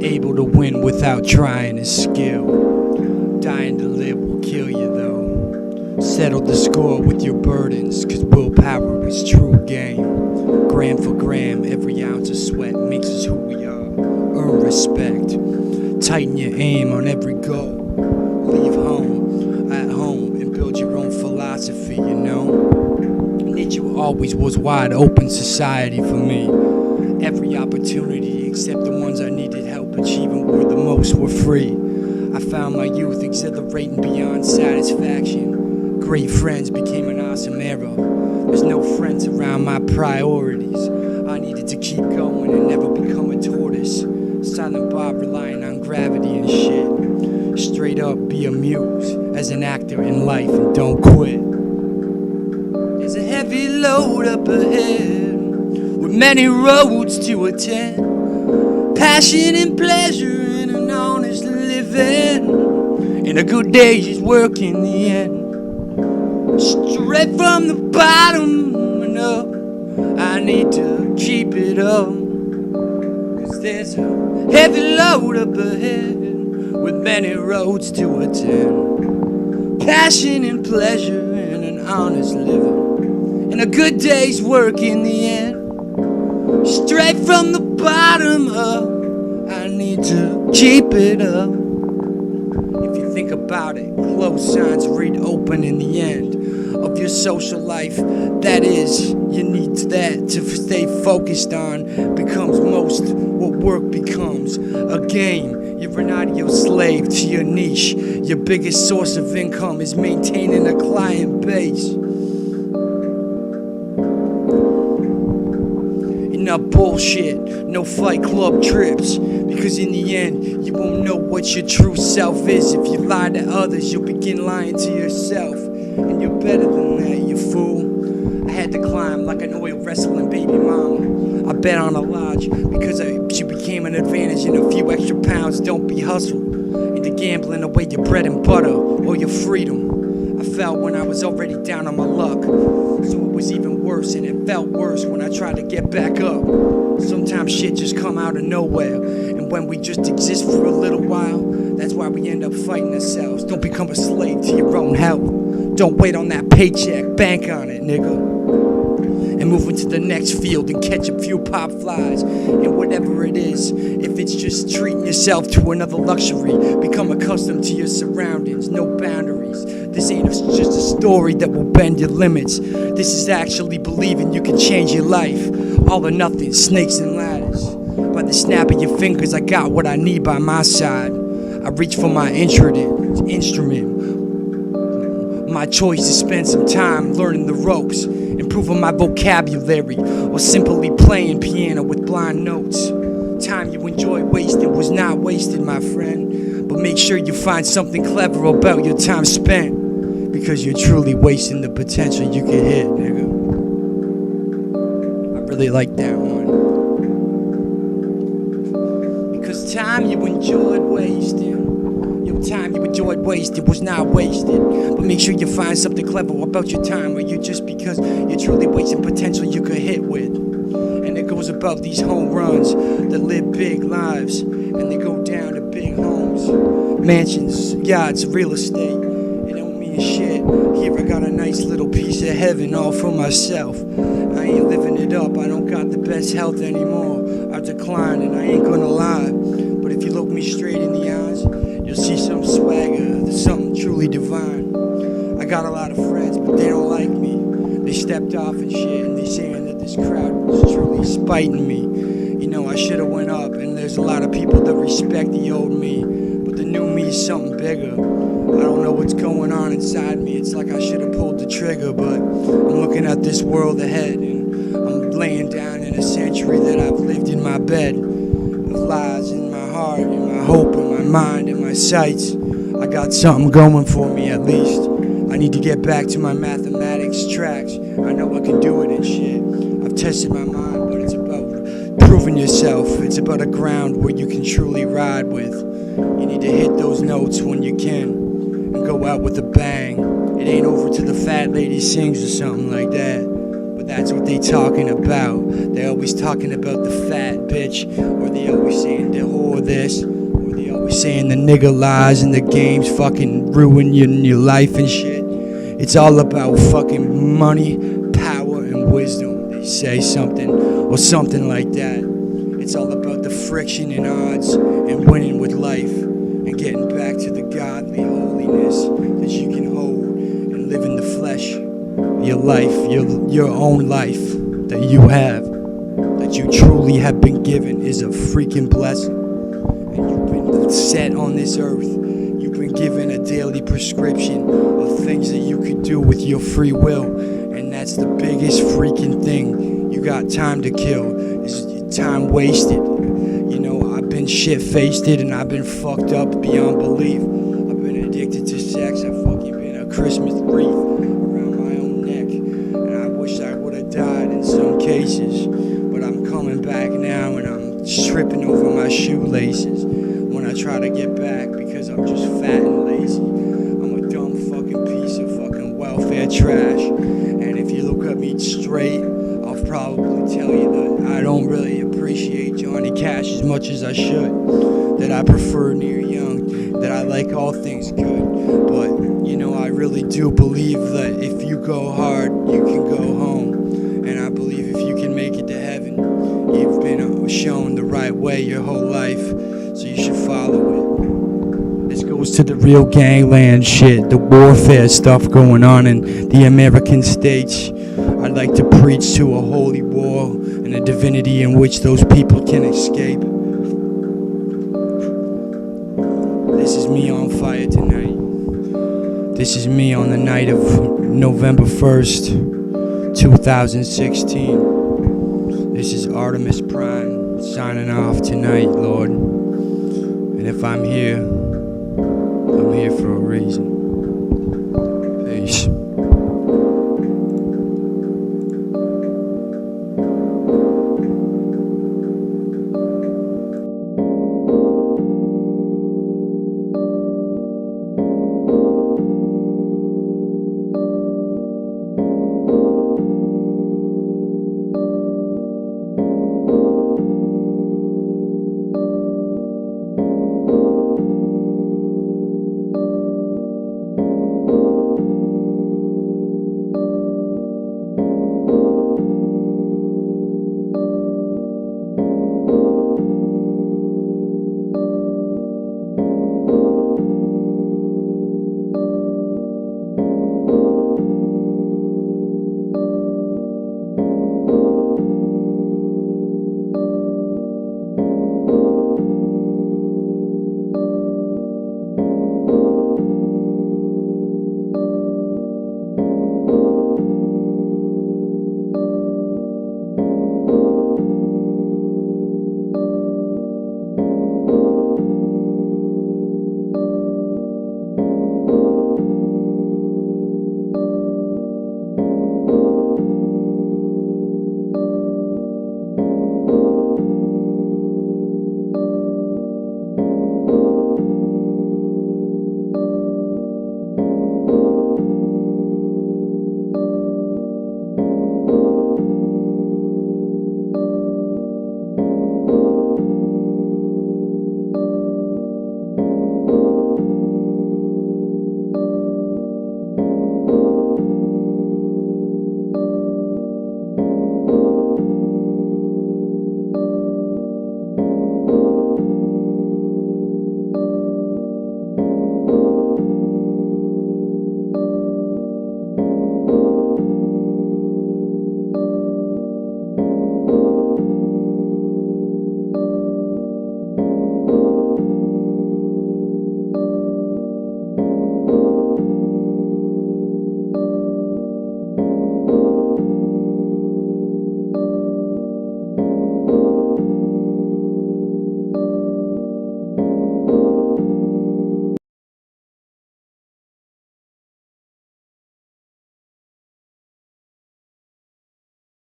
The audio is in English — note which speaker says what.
Speaker 1: able to win without trying is skill. Dying to live will kill you though. Settle the score with your burdens, cause willpower is true game. Gram for gram, every ounce of sweat makes us who we are. Earn respect, tighten your aim on every goal. Leave home, at home, and build your own philosophy, you know. Nature always was wide open society for me. Every opportunity except the ones I needed help achieving were the most were free. I found my youth exhilarating beyond satisfaction. Great friends became an awesome era. There's no friends around my priorities. I needed to keep going and never become a tortoise. Silent Bob relying on gravity and shit. Straight up be a muse as an actor in life and don't quit. There's a heavy load up ahead with many roads to attend. Passion and pleasure and an honest living. And a good day's work in the end. Straight from the bottom and up, I need to keep it up. Cause there's a heavy load up ahead with many roads to attend. Passion and pleasure and an honest living. And a good day's work in the end. Straight from the bottom up, I need to keep it up. If you think about it, close signs read open in the end of your social life. That is, you need that to stay focused on. Becomes most what work becomes a game. You're an audio slave to your niche. Your biggest source of income is maintaining a client base. Enough bullshit, no Fight Club trips. Because in the end, you won't know what your true self is. If you lie to others, you'll begin lying to yourself. And you're better than that, you fool. I had to climb like an oil wrestling baby mama. I bet on a lodge because she became an advantage in a few extra pounds. Don't be hustled into gambling away your bread and butter or your freedom. I fell when I was already down on my luck, so it was even worse, and it felt worse when I tried to get back up. Sometimes shit just come out of nowhere, and when we just exist for a little while, that's why we end up fighting ourselves. Don't become a slave to your own health. Don't wait on that paycheck, bank on it, nigga. And move into the next field and catch a few pop flies. And whatever it is, if it's just treating yourself to another luxury, become accustomed to your surroundings, no boundaries. This ain't just a story that will bend your limits. This is actually believing you can change your life. All or nothing, snakes and ladders. By the snap of your fingers, I got what I need by my side. I reach for my instrument. My choice to spend some time learning the ropes, improving my vocabulary, or simply playing piano with blind notes. Time you enjoy wasting was not wasted, my friend. But make sure you find something clever about your time spent, because you're truly wasting the potential you could hit, nigga. I really like that one. Because time you enjoyed wasting, time you enjoyed wasted was not wasted. But make sure you find something clever about your time, or you just because you're truly wasting potential you could hit with. And it goes about these home runs that live big lives, and they go down to big homes, mansions, yachts, real estate. It don't mean shit. Here I got a nice little piece of heaven all for myself. I ain't living it up, I don't got the best health anymore. I decline and I ain't gonna lie. But if you look me straight in the eyes, you'll see some swagger, there's something truly divine. I got a lot of friends, but they don't like me. They stepped off and shit, and they saying that this crowd was truly spiting me. You know, I should've went up, and there's a lot of people that respect the old me, but the new me is something bigger. I don't know what's going on inside me. It's like I should've pulled the trigger, but I'm looking at this world ahead, and I'm laying down in a century that I've lived in my bed of lies in my heart, in my hope, in my mind, in my sights. I got something going for me at least. I need to get back to my mathematics tracks. I know I can do it and shit. I've tested my mind, but it's about proving yourself. It's about a ground where you can truly ride with. You need to hit those notes when you can and go out with a bang. It ain't over till the fat lady sings or something like that. But that's what they talking about. They always talking about the fat bitch, or they always saying the whore or this. Or they always saying the nigga lies and the games fucking ruin your life and shit. It's all about fucking money, power, and wisdom. They say something or something like that. It's all about the friction and odds and winning with life and getting back to the godly holiness that you can hold and live in the flesh. Your life, your own life that you have, that you truly have been given, is a freaking blessing. And you've been set on this earth. You've been given a daily prescription of things that you could do with your free will. And that's the biggest freaking thing. You got time to kill. It's time wasted. You know, I've been shit-faced and I've been fucked up beyond belief. I've been addicted to sex. I've fucking been a Christmas wreath around my own neck. And I wish I would have died in some cases. But I'm coming back now and I'm tripping over my shoelaces when I try to get back because I'm just fat and lazy. I'm a dumb fucking piece of fucking welfare trash. And if you look at me straight, I'll probably tell you that I don't really appreciate Johnny Cash as much as I should. That I prefer Neil Young. That I like all things good. But, you know, I really do believe that if you go hard, you can go home. And I believe if you can make it to heaven, you've been shown the right way your whole life. So you should follow it. This goes to the real gangland shit, the warfare stuff going on in the American states. I'd like to preach to a holy war and a divinity in which those people can escape. This is me on fire tonight. This is me on the night of November 1st, 2016. This is Artemis Prime signing off tonight, Lord. And if I'm here for a reason.